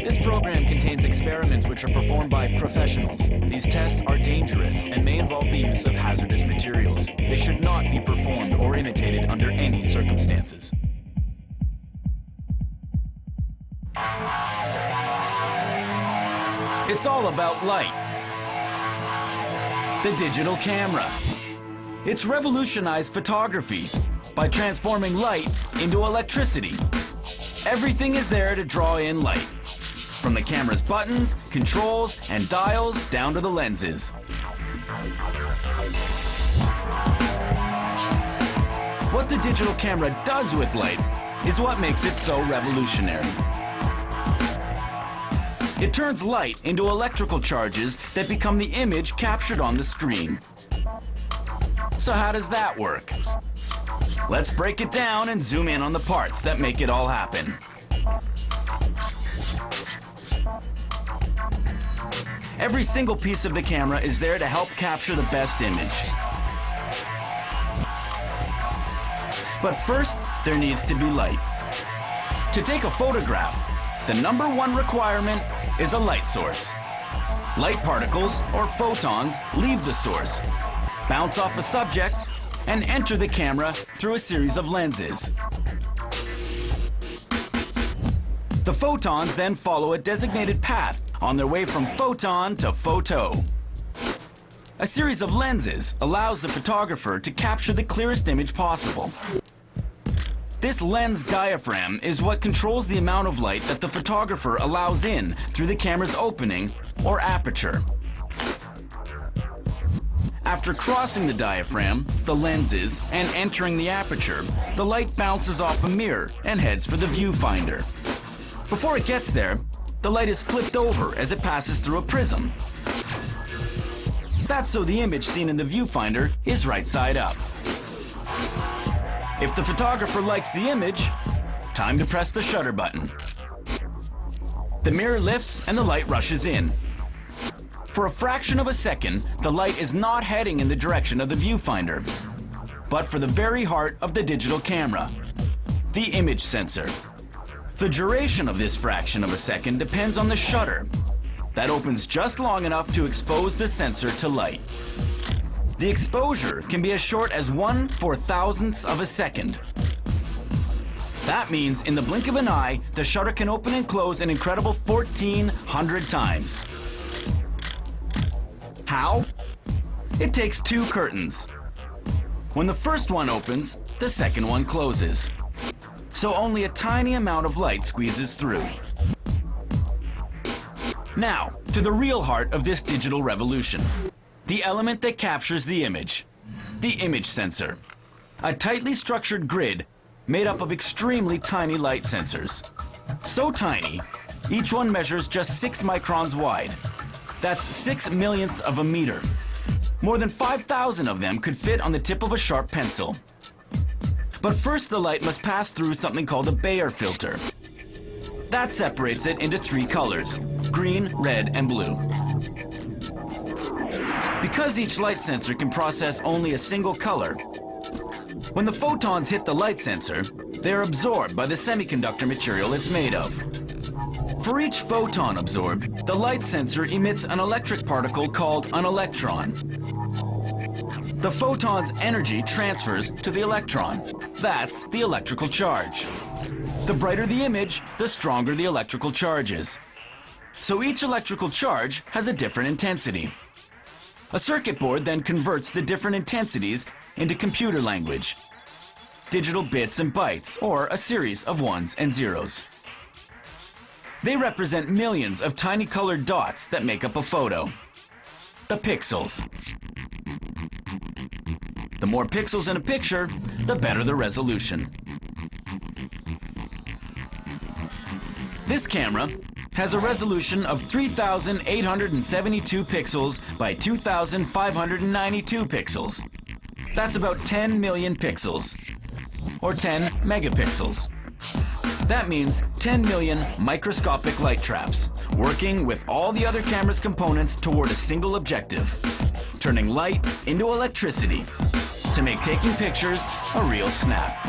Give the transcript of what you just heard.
This program contains experiments which are performed by professionals. These tests are dangerous and may involve the use of hazardous materials. They should not be performed or imitated under any circumstances. It's all about light. The digital camera. It's revolutionized photography by transforming light into electricity. Everything is there to draw in light, from the camera's buttons, controls, and dials down to the lenses. What the digital camera does with light is what makes it so revolutionary. It turns light into electrical charges that become the image captured on the screen. So how does that work? Let's break it down and zoom in on the parts that make it all happen. Every single piece of the camera is there to help capture the best image. But first, there needs to be light. To take a photograph, the #1 requirement is a light source. Light particles, or photons, leave the source, bounce off the subject, and enter the camera through a series of lenses. The photons then follow a designated path on their way from photon to photo. A series of lenses allows the photographer to capture the clearest image possible. This lens diaphragm is what controls the amount of light that the photographer allows in through the camera's opening or aperture. After crossing the diaphragm, the lenses, and entering the aperture, the light bounces off a mirror and heads for the viewfinder. Before it gets there, the light is flipped over as it passes through a prism. That's so the image seen in the viewfinder is right side up. If the photographer likes the image, time to press the shutter button. The mirror lifts and the light rushes in. For a fraction of a second, the light is not heading in the direction of the viewfinder, but for the very heart of the digital camera, the image sensor. The duration of this fraction of a second depends on the shutter. That opens just long enough to expose the sensor to light. The exposure can be as short as 1/4000th of a second. That means in the blink of an eye, the shutter can open and close an incredible 1400 times. How? It takes 2 curtains. When the first one opens, the second one closes. So only a tiny amount of light squeezes through. Now, to the real heart of this digital revolution. The element that captures the image. The image sensor. A tightly structured grid made up of extremely tiny light sensors. So tiny, each one measures just 6 microns wide. That's 6 millionths of a meter. More than 5,000 of them could fit on the tip of a sharp pencil. But first the light must pass through something called a Bayer filter. That separates it into 3 colors: green, red, and blue. Because each light sensor can process only a single color, when the photons hit the light sensor, they are absorbed by the semiconductor material it's made of. For each photon absorbed, the light sensor emits an electric particle called an electron. The photon's energy transfers to the electron. That's the electrical charge. The brighter the image, the stronger the electrical charge is. So each electrical charge has a different intensity. A circuit board then converts the different intensities into computer language. Digital bits and bytes, or a series of ones and zeros. They represent millions of tiny colored dots that make up a photo. The pixels. The more pixels in a picture, the better the resolution. This camera has a resolution of 3,872 pixels by 2,592 pixels. That's about 10 million pixels, or 10 megapixels. That means 10 million microscopic light traps, working with all the other camera's components toward a single objective, turning light into electricity to make taking pictures a real snap.